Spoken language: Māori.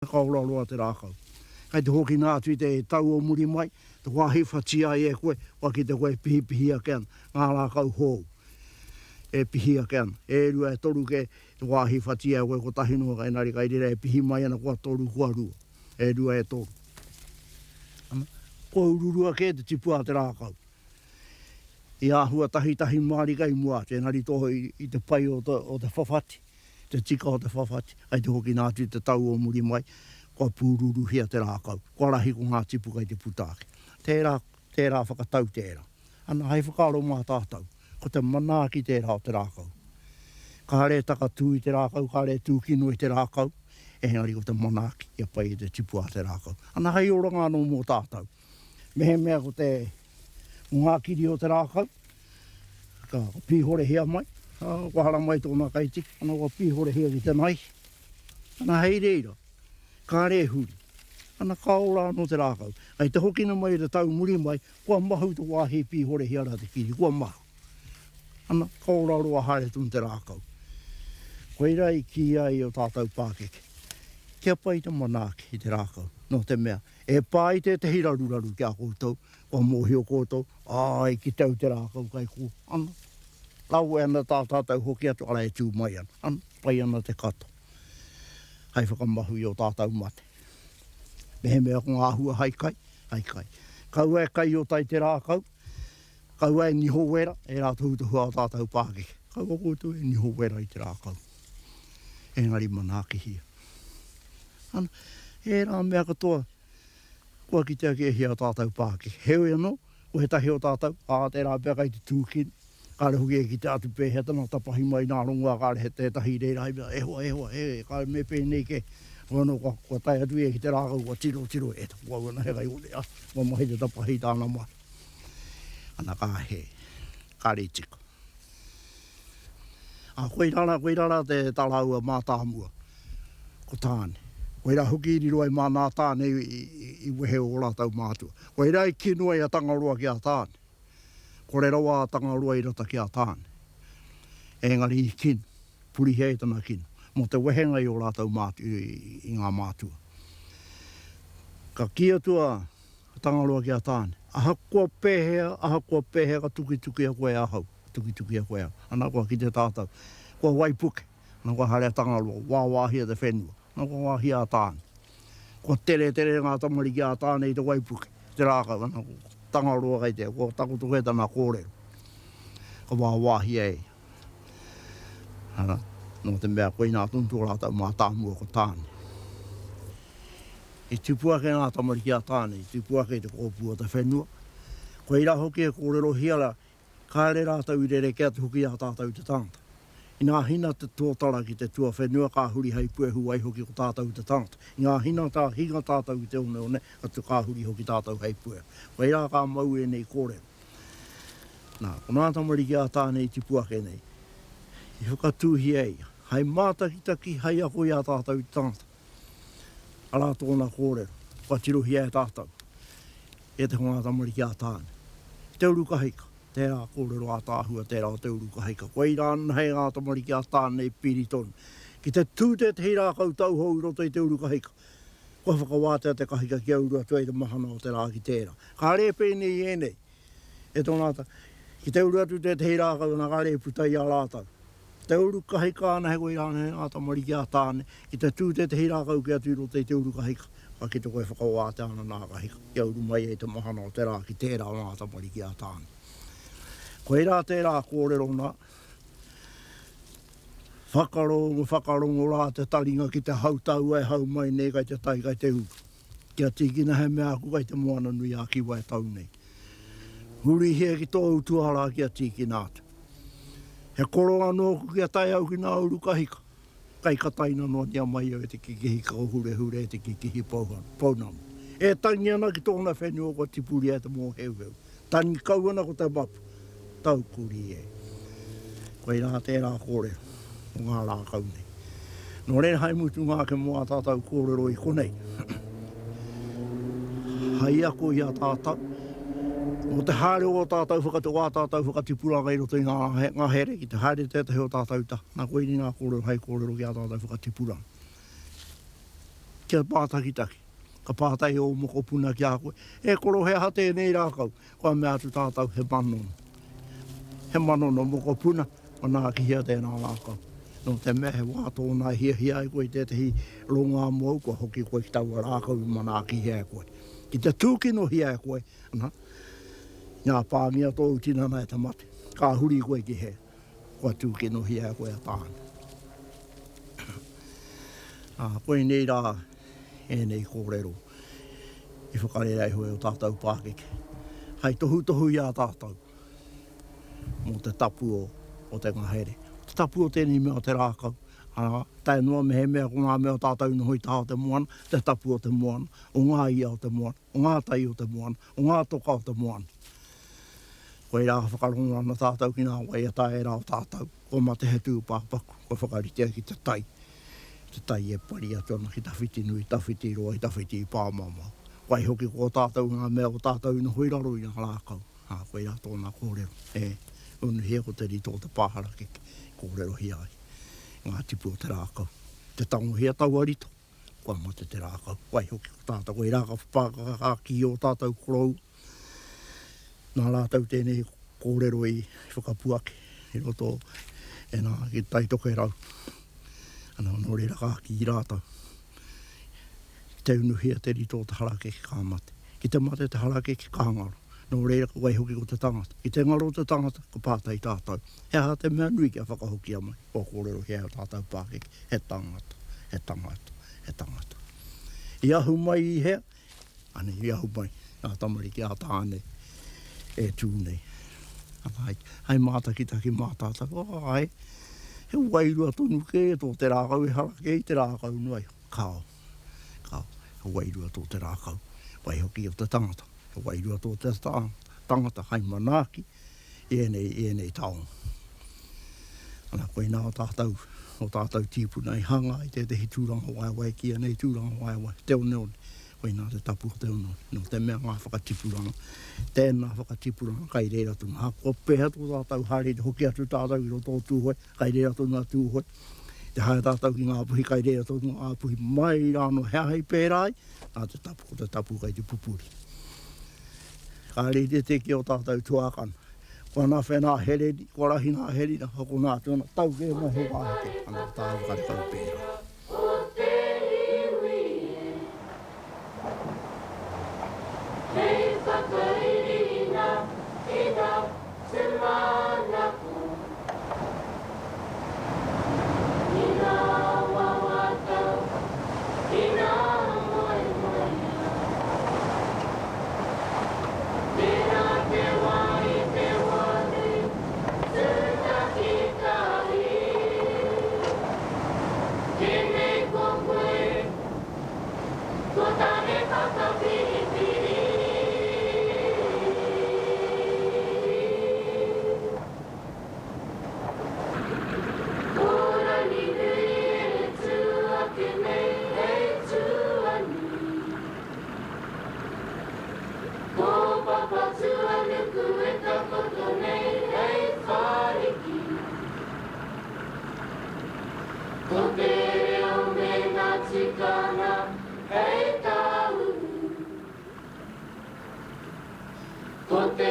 kaula loa te rākau. Kai te hoki nā tui te tau o muri mai, te wāhi whatia e koe, waki te koe pihi kean, ngā rākau hou. E pihi kean, e rua e toru ke te wāhi whatia e koe ko tahinoa kai nari kai rira e pihi mai ana kua toru kua rua. E rua e toru. Ko ururua ke te tipua te rākau. I āhua tahi maari kai mua, te nari toho i te pai o te whawhati. Te tika o te whawhati, ai te hoki nā tui te tau o muri mai, kua pūruru hia te rākau. Kua rahi ko ngā tipu kai te putaake. Tērā whakatau tērā. Ana hei whakaro mā tātau, ko te manaaki tērā o te rākau. Ka re taka tū i te rākau, ka re tū kino i te rākau, e ngari ko te manaaki, ia pai i te tipu a te rākau. Ana hei oranga anō mō tātau. Mehe mea ko te ngākiri o te rākau, ka pīhore hia mai, kua hara mai tōna kaiti, ana kua pīhore hia ki te nai. Ana hei reira, ka re huri, ana kaora anō te rākau. Ai te hokina mai te tau muri mai, kua mahu te wāhi pīhore hia rā te kiri, kua mahu. Ana kaora roa haere tūn te rākau. Koe rai ki ai o tātou Pākeke. Kia pai te manaaki i te rākau, no te mea. E pai te hiraruraru kia koutou, kua mōhi o koutou, ai ki tau te rākau kai ko. Ana, lau e ana tātou hoki atu, ala e tū mai ana. Ana, pai ana te kato. Hei whakamahu i o tātou mate. Mehe mea ko ngā hua haikai, haikai. Kau e kai o tai te rākau, kau e niho wera, e rā tuhua o tātou Pākeke. Kau o koutou e niho wera i te rākau. Engari manaaki hia. Ana, e rā mea katoa, kua ki te ake hia o tātou Pākeke. Heoi anō, ko he tahi o tātou, te rā pia kai te tūkini. Kāre hoki e ki te atu pēhea tana tapahi mai nā rongoa, kāre he te tahi reira hei mea, kāre me pēnei ke. Wano kua tai atu e ki te rākau, kua tiro, e ta kua wana he kai ule a, kua mahi te tapahi tāna mai. Ana kā he, kāre tika. Koe rara te talaua mā tāmua, ko tāne. Koe rā hoki iri roai mā nā tāne i wehe o rātau mātua. Koe rā i kinua i a tangaroa ki a tāne. Ko re rawa a tangaroa i rata ki a tāne. Engari i kinu, puri hei tana kinu. Mo te wehenga i o rātau i ngā mātua. Ka kia tua tangaroa ki a tāne. Aha kua pēhea ka tuki a koe ahau. Tuki a koe ahau. Ana kua ki te tātau. Kua waipuke. Ana kua harea tangaroa. Wāwāhia te whenua. Ana kua wāhia a tāne. Kua tere ngā tamari ki a tāne i te waipuke. Te rākau. Ana kua tangaroa kai te. Kua takutu he tana kōrero. Ka wāwāhia e. Ana. No te mea koe nā tuntua rātau mā tāmua ko tāne. I tupua ke ngā tamari ki a tāne. I tupua ke te kōpua te whenua. Koe ira hoki e kōrero hiara. Kāre rātau i rere kia te hoki a tātou te tāngata. I ngā hina te tōtara ki te tua whenua kā huri hei puehu ai hoki ko tātou te tāngata. I ngā hina tā hinga tātou i te one atu kā huri hoki tātou hei puehu. Koe ira kā mau e nei kōrero. Nā, ko ngā tamari ki a tāne i tupua ke nei. I whakatūhi ei. Hei mātakitaki hei ako i a tātou i tāngata. Arā tōna kōrero. Kua tirohi e tātou. E te ngā tamari ki a tāne. Te uru kahika. Tērā kōrero a tāhua, tērā o te uru kahika. Koe rāna hei ngā tamari ki a tāne i piri tonu. Ki te tūte te hira kau tauhou i roto i te uru kahika. Kua whakawātea te kahika ki aurua tuai te mahana o te rā ki tērā. Ka re pēnei e nei. E tōnata, ki te uru atu te hira kau na ka re putai a rātau. Te uru kahika ana he koe rāna hei ngā tamari ki a tāne. Ki te tūte te hira kau ki atu i roto i te uru kahika. Ka ki te koe whakawātea ana nā kahika. Ki auru mai e te mahana o te rā ki tērā ngā tamari ki a tāne. Koe rā tērā kōrero nā, whakarongo rā te taringa ki te hautau e hau mai nei kai te tai kai te uru. Kia tikina he mea aku kai te moana nui a kiwa e tau nei. Huri hea ki tō utuara kia tikina atu. He koro anō ku kia tai au ki nā uru kahika. Kai kataina noa nia mai au e te kikihika o hure e te kikihi pounamu. E tangi ana ki tōna whenua ko tipuri e te mō heu. Tangi kau ana ko te mapu. Tau kuri e. Koe rā tērā kōrero, o ngā rākau nei. Nō re hai mutu ngā ke mua tātou kōrero i konei. Hai ako i a tātou. O te haere o tātou whakatu, tātou whakatipuranga i roto i ngā here, ki te haere te o tātou ta. Nā koe ni ngā kōrero, hai kōrero ki a tātou whakatipuranga. kia pātakitaki. Ka pātai o moko puna ki a koe. E koro he hate nei rākau. Kua mea tu tātau he manono. He manono moko puna. O nā ki hia tēnā rākau. No te mea he wātō nā hia e koe te tehi Rongoa mua kua hoki koe ki taua rākau I manā ki hia e koe. Ki te tūkino hia e koe. Ngā pāngia tō utinana e te mate. Ka huri koe ki he. Kua tūkino hia e koe a tāna. Koe nei rā e nei kōrero. I whakarera e hoi o tātou Pākeke. Hei tohu I a tātou. Mō te tapu o te ngahere. Te tapu o tēnei mea o te rākau. Tai noa me he mea ko ngā mea o tātou no hoi taha o te moana. Te tapu o te moana. O ngā ia o te moana. O ngā tai o te moana. O ngā toka o te moana. Koe rā whakarongo ana tātou ki ngā wai a tae rā o tātou. Ko ma te he tūpāpaku. Koe whakaritea ki te tai. Te tai e pari atu ana ki tawhiti nui, tawhiti roa, tawhiti pāmama. Wai hoki ko tātou ngā mea o tātou ina hoi raro I ngā rākau. Koe rā tōna kōrero. Unu hea ko te rito o te pāhara ke kōrero hi ai. Ngā tipu o te rākau. Te tango hea tau arito. Kua mate te rākau. Wai hoki ko tātou. Koe rākau whapākaka ki o tātou korou. Nā rātau tēnei kōrero I whakapuake. I roto e nā ki taitoke rau. Ana no reira ka ki rātau. Te unuhia te rito o te harakeke ka mate. Ki te mate te harakeke ka ngaro. No reira ka wai hoki ko te tangata. Ki te ngaro te tangata, ka pātai tātou. He ha te mea nui kia whakahoki amai. O kōrero hea o tātou Pākeke. He tangata, he tangata, he tangata. I ahu mai I hea. Ane, I ahu mai. Nā tamari ki a tāne. E tūnei. Hai mātakitaki mātātaka. Ai. He wairua tonu ke tō te rākau e harake I te rākau nuai. Kao. He wairua tō te rākau. Wai hoki o te tangata. He wairua tō te tangata. Hai manaki. E nei taonga. Ana koe nā o tātou tīpuna I hanga I te tehi tūranga waiwai kia nei tūranga waiwai. Te one. Koe nā te tapu o te ono. No te mea ngā whakatipuranga. Tēnā whakatipuranga kai reira tūna. Ha ko peha tō tātou hare te hoki atu tātou I roto tūhoi. Kai reira tūna tūhoi. Te hae tātou ki ngā puhi kai reira tōna ngā puhi. Mai rāno hea hei pērai. Nā te tapu kai te pupuri. Ka reire te ki o tātou tuākana. Kua nā whenā hereri. Kua rahi nā hereri. Hako nā tūna tau ke mai he wāheke. Ana tātou kare kau pērai. Kote